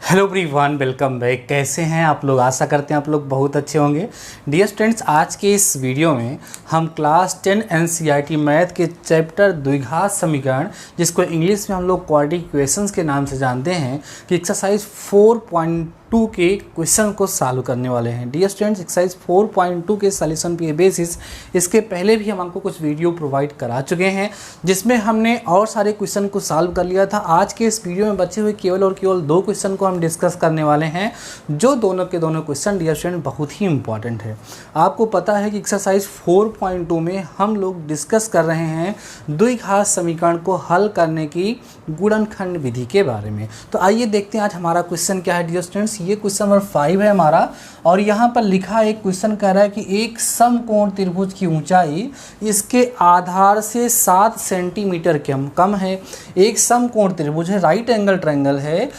Hello everyone, welcome back. कैसे हैं आप लोग? आशा करते हैं आप लोग बहुत अच्छे होंगे। डियर स्टूडेंट्स, आज के इस वीडियो में हम क्लास 10 एनसीईआरटी मैथ के चैप्टर द्विघात समीकरण, जिसको इंग्लिश में हम लोग क्वाड्रेटिक इक्वेशंस के नाम से जानते हैं, कि एक्सरसाइज 4.2 के क्वेश्चन को सॉल्व करने वाले हैं। डियर स्टूडेंट्स, एक्सरसाइज 4.2 के सॉल्यूशन पे बेसिस इसके पहले भी हम आपको कुछ वीडियो प्रोवाइड करा चुके हैं, जिसमें हमने और सारे क्वेश्चन को सॉल्व कर लिया था। आज के इस वीडियो में बचे हुए केवल और केवल 2 क्वेश्चन को हम डिस्कस करने वाले हैं, जो दोनों के दोनों क्वेश्चन डियर स्टूडेंट बहुत ही इंपॉर्टेंट है। आपको पता है कि एक्सरसाइज 4.2 में हम लोग डिस्कस कर रहे हैं द्विघात समीकरण को हल करने की गुणनखंड विधि के बारे में। तो आइए देखते हैं आज हमारा क्वेश्चन क्या है। डियर स्टूडेंट्स, ये क्वेश्चन नंबर 5 है हमारा, और यहाँ पर लिखा एक क्वेश्चन कह रहा है कि एक समकोण त्रिभुज की ऊंचाई इसके आधार से 7 सेंटीमीटर कम है। एक समकोण त्रिभुज है, राइट एंगल ट्रायंगल है,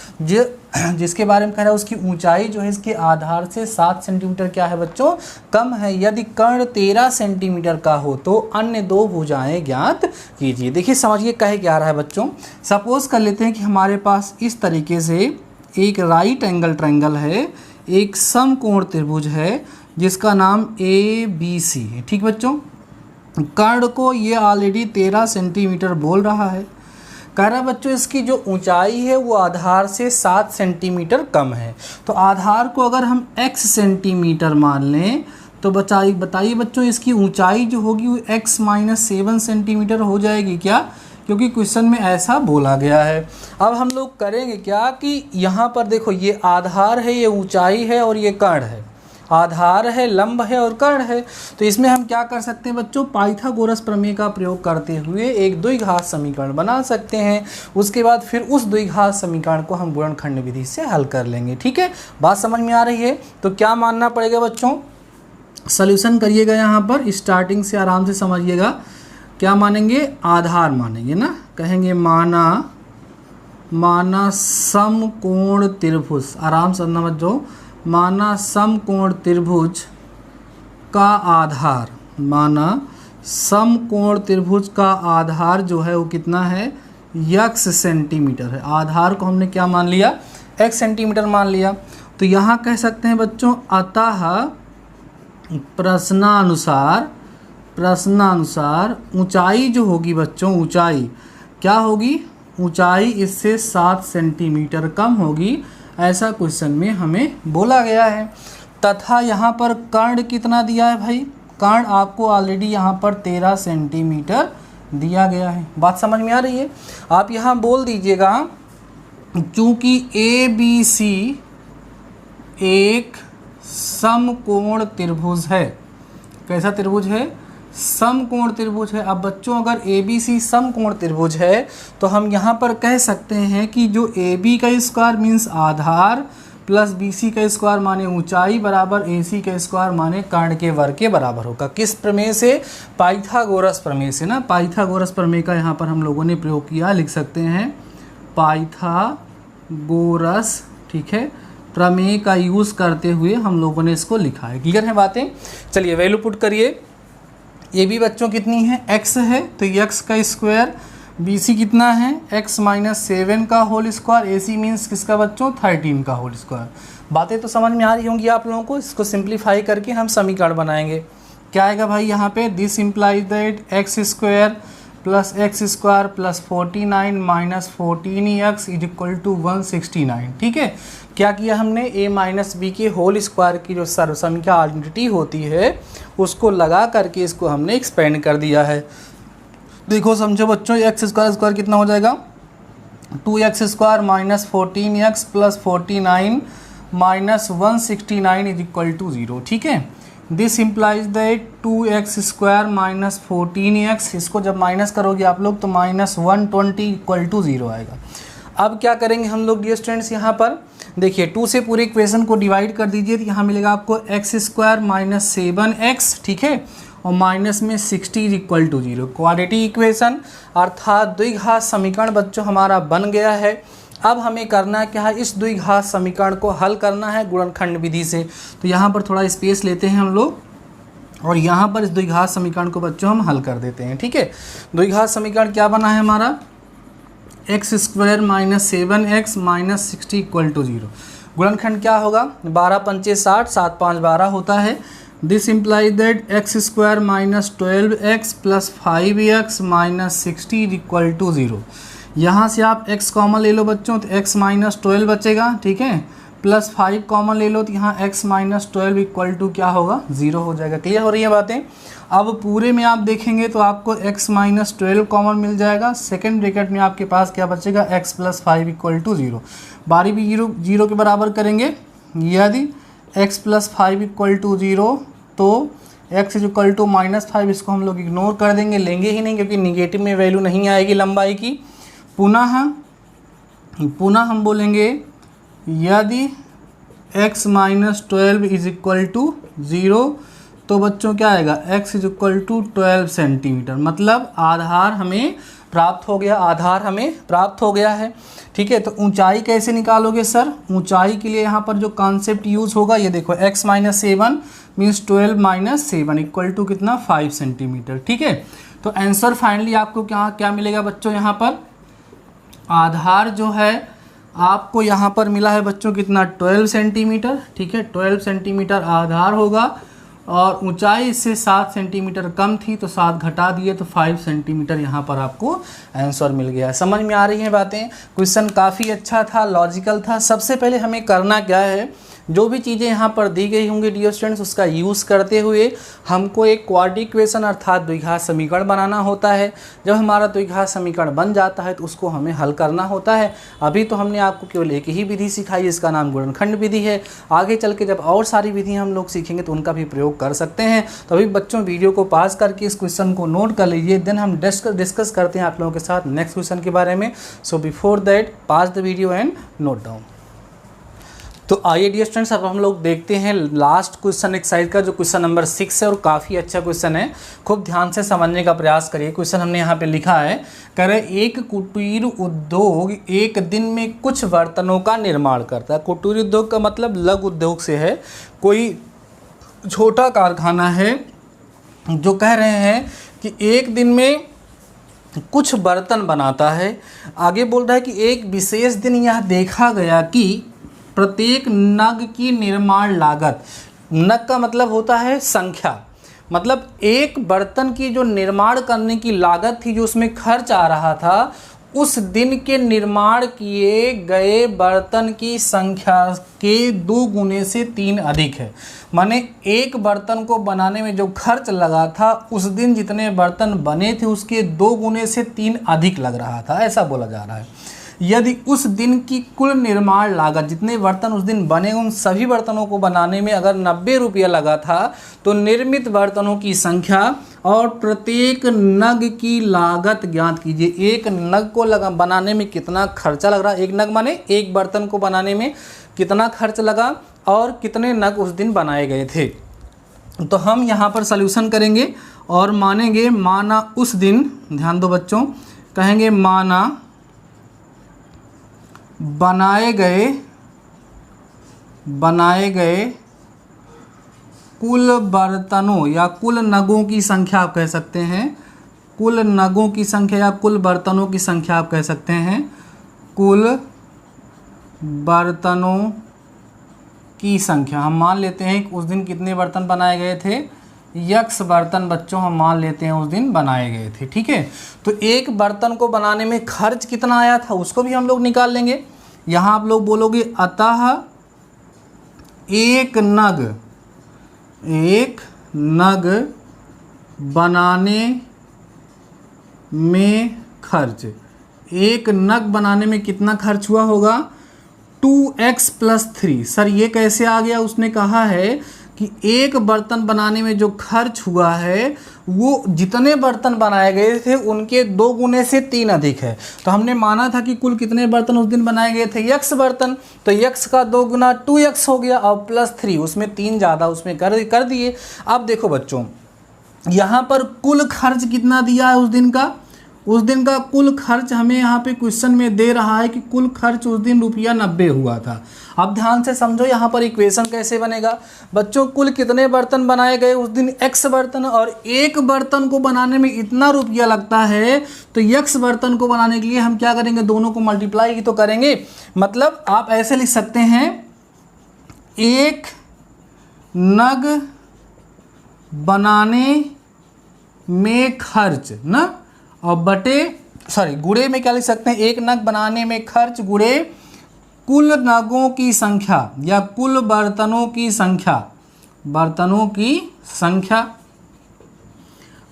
जिसके बारे में कह रहा है उसकी ऊंचाई जो है इसके आधार से 7 सेंटीमीटर क्या है बच्चों, कम है। यदि कर्ण 13 सेंटीमीटर का हो तो अन्य 2 भुजाएं ज्ञात कीजिए। देखिए समझिए कहे क्या रहा है बच्चों। सपोज कर लेते हैं कि हमारे पास इस तरीके से एक राइट एंगल ट्रायंगल है, एक समकोण त्रिभुज है जिसका नाम ABC है। ठीक बच्चों, कर्ण को ये ऑलरेडी 13 सेंटीमीटर बोल रहा है। कह रहा है बच्चों इसकी जो ऊंचाई है वो आधार से 7 सेंटीमीटर कम है। तो आधार को अगर हम x सेंटीमीटर मान लें तो बताइए बच्चों इसकी ऊंचाई जो होगी वो x - 7 सेंटीमीटर हो जाएगी क्या? क्योंकि क्वेश्चन में ऐसा बोला गया है। अब हम लोग करेंगे क्या कि यहाँ पर देखो ये आधार है, ये ऊंचाई है और ये कर्ण है। आधार है, लंब है और कर्ण है। तो इसमें हम क्या कर सकते हैं बच्चों, पाइथागोरस प्रमेय का प्रयोग करते हुए एक द्विघात समीकरण बना सकते हैं। उसके बाद फिर उस द्विघात समीकरण को हम गुणनखंड विधि से हल कर लेंगे। ठीक है, बात समझ में आ रही है? तो क्या मानना पड़ेगा बच्चों, सॉल्यूशन करिएगा यहाँ पर, स्टार्टिंग से आराम से समझिएगा। क्या मानेंगे? आधार मानेंगे ना, कहेंगे माना समकोण त्रिभुज, आराम से समझना बच्चों, माना समकोण त्रिभुज का आधार, माना समकोण त्रिभुज का आधार जो है वो कितना है, x सेंटीमीटर है। आधार को हमने क्या मान लिया, x सेंटीमीटर मान लिया। तो यहाँ कह सकते हैं बच्चों, अतः प्रश्नानुसार ऊंचाई जो होगी बच्चों, ऊंचाई क्या होगी, ऊंचाई इससे 7 सेंटीमीटर कम होगी, ऐसा क्वेश्चन में हमें बोला गया है। तथा यहाँ पर कर्ण कितना दिया है भाई, कर्ण आपको ऑलरेडी यहाँ पर 13 सेंटीमीटर दिया गया है। बात समझ में आ रही है? आप यहाँ बोल दीजिएगा चूँकि ABC एक समकोण त्रिभुज है। कैसा त्रिभुज है? समकोण त्रिभुज है। अब बच्चों अगर ABC समकोण त्रिभुज है तो हम यहाँ पर कह सकते हैं कि जो AB का स्क्वायर मीन्स आधार प्लस BC का स्क्वायर माने ऊंचाई बराबर AC का स्क्वायर माने कर्ण के वर्ग के बराबर होगा। किस प्रमेय से? पाइथागोरस प्रमेय से ना। पाइथागोरस प्रमेय का यहाँ पर हम लोगों ने प्रयोग किया, लिख सकते हैं पाइथागोरस, ठीक है, प्रमेय का यूज़ करते हुए हम लोगों ने इसको लिखा है। क्लियर है बातें? चलिए वैल्यू पुट करिए। ये भी बच्चों कितनी है, x है, तो x का स्क्वायर, BC कितना है, x - 7 का होल स्क्वायर, AC मीन्स किसका बच्चों, 13 का होल स्क्वायर। बातें तो समझ में आ रही होंगी आप लोगों को। इसको सिंप्लीफाई करके हम समीकरण बनाएंगे। क्या आएगा भाई यहाँ पे, this implies that x square plus x square plus 49 minus 14x is equal to 169। ठीक है, क्या किया हमने, a - b के होल स्क्वायर की जो सर्वसंख्या आइडेंटिटी होती है उसको लगा करके इसको हमने एक्सपेंड कर दिया है। देखो समझो बच्चों, x स्क्वायर कितना हो जाएगा, 2x square minus 14x plus 49 minus 169 is equal to 0। ठीक है, this implies that 2x square minus 14x, इसको जब माइनस करोगे आप लोग तो माइनस 120 इक्वल टू 0 आएगा। अब क्या करेंगे हम लोग डियर स्टूडेंट्स, यहाँ पर देखिए 2 से पूरे इक्वेशन को डिवाइड कर दीजिए तो यहाँ मिलेगा आपको x स्क्वायर माइनस 7x, ठीक है, और माइनस में 60 इक्वल टू 0। क्वाड्रेटिक इक्वेशन अर्थात द्विघात समीकरण बच्चों हमारा बन गया है। अब हमें करना क्या है, इस द्विघात समीकरण को हल करना है गुणनखंड विधि से। तो यहाँ पर थोड़ा स्पेस लेते हैं हम लोग और यहाँ पर इस द्विघात समीकरण को बच्चों हम हल कर देते हैं। ठीक है, द्विघात समीकरण क्या बना है हमारा, x square minus 7x minus 60 equal to 0। गुणनखंड क्या होगा, 12 पंचे 60, 7 5 12 होता है। This implies that x square minus 12x plus 5x minus 60 equal to 0। यहाँ से आप x कॉमन ले लो बच्चों, तो x माइनस 12 बचेगा, ठीक है, प्लस 5 कॉमन ले लो, तो यहाँ x माइनस 12 इक्वल टू क्या होगा, 0 हो जाएगा। क्लियर हो रही है बातें। अब पूरे में आप देखेंगे तो आपको x माइनस 12 कॉमन मिल जाएगा। सेकेंड ब्रैकेट में आपके पास क्या बचेगा, x प्लस 5 इक्वल टू 0। बारी भी 0 के बराबर करेंगे। यदि x प्लस 5 इक्वल टू 0 तो x इक्वल टू माइनस 5, इसको हम लोग इग्नोर कर देंगे, लेंगे ही नहीं क्योंकि निगेटिव में वैल्यू नहीं आएगी लंबाई की। पुनः हम बोलेंगे यदि x minus 12 is equal to 0 तो बच्चों क्या आएगा, x is equal to 12 centimetre. मतलब आधार हमें प्राप्त हो गया, आधार हमें प्राप्त हो गया है। ठीक है, तो ऊंचाई कैसे निकालोगे सर, ऊंचाई के लिए यहाँ पर जो कॉन्सेप्ट यूज़ होगा ये देखो, x minus 7 means 12 minus 7 equal to कितना, 5 सेंटीमीटर। ठीक है, तो आंसर फाइनली आपको क्या मिलेगा बच्चों, यहाँ पर आधार जो है आपको यहाँ पर मिला है बच्चों कितना, 12 सेंटीमीटर। ठीक है, 12 सेंटीमीटर आधार होगा और ऊंचाई इससे 7 सेंटीमीटर कम थी तो 7 घटा दिए तो 5 सेंटीमीटर यहाँ पर आपको आंसर मिल गया। समझ में आ रही हैं बातें। क्वेश्चन काफ़ी अच्छा था, लॉजिकल था। सबसे पहले हमें करना क्या है, जो भी चीज़ें यहाँ पर दी गई होंगी डियर स्टूडेंट्स, उसका यूज़ करते हुए हमको एक क्वाड्रेटिक इक्वेशन अर्थात द्विघात समीकरण बनाना होता है। जब हमारा द्विघात समीकरण बन जाता है तो उसको हमें हल करना होता है। अभी तो हमने आपको केवल एक ही विधि सिखाई, इसका नाम गुणनखंड विधि है। आगे चल के जब और सारी विधि हम लोग सीखेंगे तो उनका भी प्रयोग कर सकते हैं। तो अभी बच्चों वीडियो को पास करके इस क्वेश्चन को नोट कर लीजिए, देन हम डिस्कस करते हैं आप लोगों के साथ नेक्स्ट क्वेश्चन के बारे में। So before that pass the video and note down. तो आइए डियर स्टूडेंट्स, अब हम लोग देखते हैं लास्ट क्वेश्चन एक्सरसाइज का, जो क्वेश्चन नंबर 6 है और काफ़ी अच्छा क्वेश्चन है। खूब ध्यान से समझने का प्रयास करिए। क्वेश्चन हमने यहाँ पे लिखा है, कह रहे एक कुटीर उद्योग एक दिन में कुछ बर्तनों का निर्माण करता है। कुटीर उद्योग का मतलब लघु उद्योग से है, कोई छोटा कारखाना है जो कह रहे हैं कि एक दिन में कुछ बर्तन बनाता है। आगे बोल रहा है कि एक विशेष दिन यह देखा गया कि प्रत्येक नग की निर्माण लागत, नग का मतलब होता है संख्या, मतलब एक बर्तन की जो निर्माण करने की लागत थी, जो उसमें खर्च आ रहा था, उस दिन के निर्माण किए गए बर्तन की संख्या के 2 गुने से 3 अधिक है। माने एक बर्तन को बनाने में जो खर्च लगा था उस दिन जितने बर्तन बने थे उसके 2 गुने से 3 अधिक लग रहा था, ऐसा बोला जा रहा है। यदि उस दिन की कुल निर्माण लागत, जितने बर्तन उस दिन बने उन सभी बर्तनों को बनाने में अगर 90 रुपया लगा था, तो निर्मित बर्तनों की संख्या और प्रत्येक नग की लागत ज्ञात कीजिए। एक नग को बनाने में कितना खर्चा लग रहा है, एक नग माने एक बर्तन को बनाने में कितना खर्च लगा और कितने नग उस दिन बनाए गए थे। तो हम यहाँ पर सॉल्यूशन करेंगे और मानेंगे, माना उस दिन, ध्यान दो बच्चों, कहेंगे माना बनाए गए कुल बर्तनों या कुल नगों की संख्या आप कह सकते हैं, कुल नगों की संख्या या कुल बर्तनों की संख्या आप कह सकते हैं, कुल बर्तनों की संख्या। हम मान लेते हैं कि उस दिन कितने बर्तन बनाए गए थे, यक्स बर्तन बच्चों हम मान लेते हैं उस दिन बनाए गए थे। ठीक है, तो एक बर्तन को बनाने में खर्च कितना आया था उसको भी हम लोग निकाल लेंगे। यहाँ आप लोग बोलोगे अतः एक नग बनाने में खर्च, एक नग बनाने में कितना खर्च हुआ होगा, 2x + 3। सर ये कैसे आ गया, उसने कहा है कि एक बर्तन बनाने में जो खर्च हुआ है वो जितने बर्तन बनाए गए थे उनके 2 गुने से 3 अधिक है। तो हमने माना था कि कुल कितने बर्तन उस दिन बनाए गए थे, x बर्तन, तो x का 2 गुना 2x हो गया और +3, उसमें 3 ज़्यादा उसमें कर दिए। अब देखो बच्चों, यहाँ पर कुल खर्च कितना दिया है उस दिन का, उस दिन का कुल खर्च हमें यहाँ पे क्वेश्चन में दे रहा है कि कुल खर्च उस दिन ₹90 हुआ था। अब ध्यान से समझो यहाँ पर इक्वेशन कैसे बनेगा। बच्चों कुल कितने बर्तन बनाए गए उस दिन? x बर्तन, और एक बर्तन को बनाने में इतना रुपया लगता है, तो x बर्तन को बनाने के लिए हम क्या करेंगे, दोनों को मल्टीप्लाई ही तो करेंगे। मतलब आप ऐसे लिख सकते हैं, एक नग बनाने में खर्च ना, और गुणे में क्या लिख सकते हैं, एक नग बनाने में खर्च गुणे कुल नगों की संख्या या कुल बर्तनों की संख्या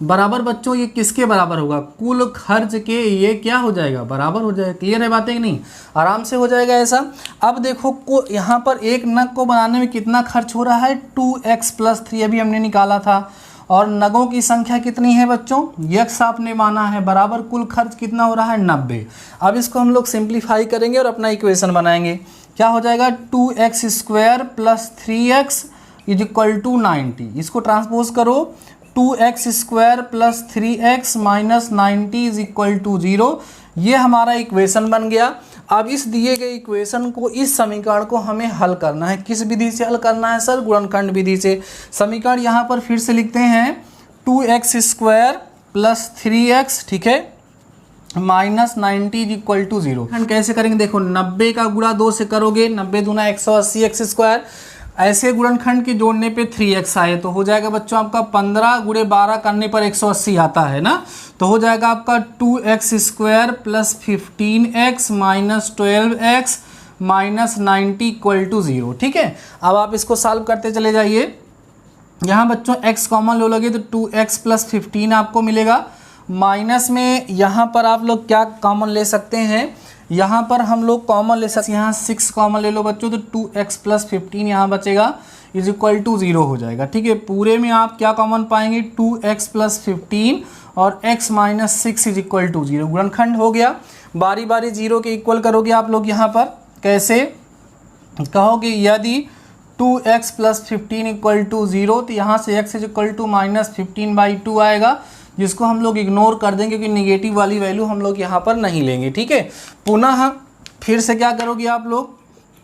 बराबर बच्चों ये किसके बराबर होगा, कुल खर्च के। ये क्या हो जाएगा, बराबर हो जाएगा। क्लियर है बातें कि नहीं, आराम से हो जाएगा ऐसा। अब देखो यहाँ पर एक नग को बनाने में कितना खर्च हो रहा है, 2x + 3 अभी हमने निकाला था, और नगों की संख्या कितनी है बच्चों, x आपने माना है, बराबर कुल खर्च कितना हो रहा है, 90। अब इसको हम लोग सिंप्लीफाई करेंगे और अपना इक्वेशन बनाएंगे। क्या हो जाएगा, 2x² + 3x = 90। इसको ट्रांसपोज करो, 2x² + 3x - 90 = 0। ये हमारा इक्वेशन बन गया। अब इस दिए गए इक्वेशन को, इस समीकरण को हमें हल करना है। किस विधि से हल करना है सर, गुणनखंड विधि से। समीकरण यहाँ पर फिर से लिखते हैं, 2x² + 3x, ठीक है, - 90 = 0। कैसे करेंगे, देखो 90 का गुणा 2 से करोगे, 90 दूना 180 x²। ऐसे गुणनखंड के जोड़ने पे 3x आए तो हो जाएगा बच्चों आपका 15 × 12 करने पर 180 आता है ना, तो हो जाएगा आपका 2x² + 15x - 12x - 90 = 0। ठीक है, अब आप इसको सॉल्व करते चले जाइए। यहाँ बच्चों x कॉमन लो लगे तो 2x + 15 आपको मिलेगा। माइनस में यहाँ पर आप लोग क्या कॉमन ले सकते हैं, यहाँ पर हम लोग कॉमन ले सकते हैं, यहाँ 6 कॉमन ले लो बच्चों, तो 2x + 15 यहाँ बचेगा = 0 हो जाएगा। ठीक है, पूरे में आप क्या कॉमन पाएंगे, 2x + 15 और x - 6 = 0। गुणनखंड हो गया। बारी बारी 0 के इक्वल करोगे आप लोग। यहाँ पर कैसे कहोगे, यदि 2x + 15 = 0, तो यहाँ से x = -15/2 आएगा, जिसको हम लोग इग्नोर कर देंगे क्योंकि नेगेटिव वाली वैल्यू हम लोग यहाँ पर नहीं लेंगे। ठीक है, पुनः फिर से क्या करोगे आप लोग,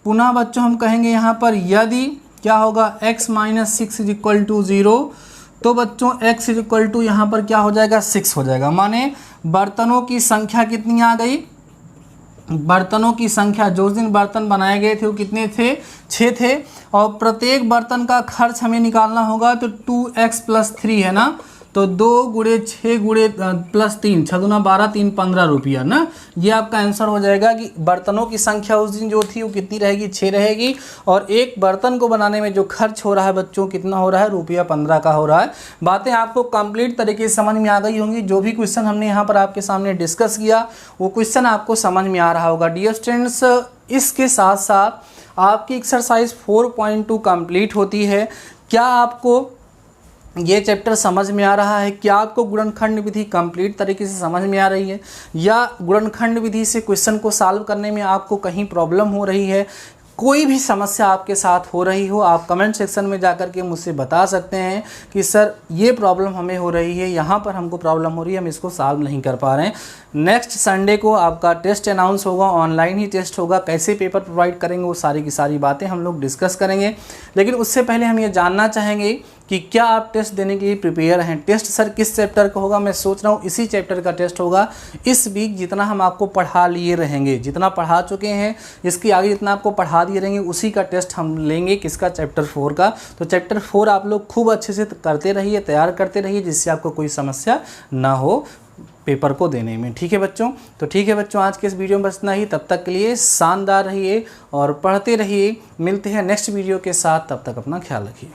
पुनः बच्चों हम कहेंगे यहाँ पर यदि क्या होगा, x - 6 = 0, तो बच्चों x = यहाँ पर क्या हो जाएगा, 6 हो जाएगा। माने बर्तनों की संख्या कितनी आ गई, बर्तनों की संख्या जो उस दिन बर्तन बनाए गए थे वो कितने थे, 6 थे, और प्रत्येक बर्तन का खर्च हमें निकालना होगा, तो 2x + 3 है ना, तो 2 × 6 + 3, 6 दूना 12, 3 15 रुपया ना। ये आपका आंसर हो जाएगा कि बर्तनों की संख्या उस दिन जो थी वो कितनी रहेगी, 6 रहेगी, और एक बर्तन को बनाने में जो खर्च हो रहा है बच्चों कितना हो रहा है, ₹15 का हो रहा है। बातें आपको कंप्लीट तरीके से समझ में आ गई होंगी। जो भी क्वेश्चन हमने यहाँ पर आपके सामने डिस्कस किया वो क्वेश्चन आपको समझ में आ रहा होगा। डियर स्टूडेंट्स, इसके साथ साथ आपकी एक्सरसाइज 4.2 कंप्लीट होती है। क्या आपको ये चैप्टर समझ में आ रहा है, क्या आपको गुणनखंड विधि कंप्लीट तरीके से समझ में आ रही है, या गुणनखंड विधि से क्वेश्चन को सॉल्व करने में आपको कहीं प्रॉब्लम हो रही है, कोई भी समस्या आपके साथ हो रही हो, आप कमेंट सेक्शन में जाकर के मुझसे बता सकते हैं कि सर ये प्रॉब्लम हमें हो रही है, यहाँ पर हमको प्रॉब्लम हो रही है, हम इसको सॉल्व नहीं कर पा रहे हैं। नेक्स्ट संडे को आपका टेस्ट अनाउंस होगा, ऑनलाइन ही टेस्ट होगा, कैसे पेपर प्रोवाइड करेंगे वो सारी की सारी बातें हम लोग डिस्कस करेंगे। लेकिन उससे पहले हम ये जानना चाहेंगे कि क्या आप टेस्ट देने के लिए प्रिपेयर हैं। टेस्ट सर किस चैप्टर का होगा, मैं सोच रहा हूँ इसी चैप्टर का टेस्ट होगा। इस वीक जितना हम आपको पढ़ा लिए रहेंगे, जितना पढ़ा चुके हैं, इसके आगे जितना आपको पढ़ा दिए रहेंगे, उसी का टेस्ट हम लेंगे। किसका, चैप्टर 4 का। तो चैप्टर 4 आप लोग खूब अच्छे से करते रहिए, तैयार करते रहिए, जिससे आपको कोई समस्या ना हो पेपर को देने में। ठीक है बच्चों, तो ठीक है बच्चों, आज के इस वीडियो में बस इतना ही। तब तक के लिए शानदार रहिए और पढ़ते रहिए। मिलते हैं नेक्स्ट वीडियो के साथ, तब तक अपना ख्याल रखिए।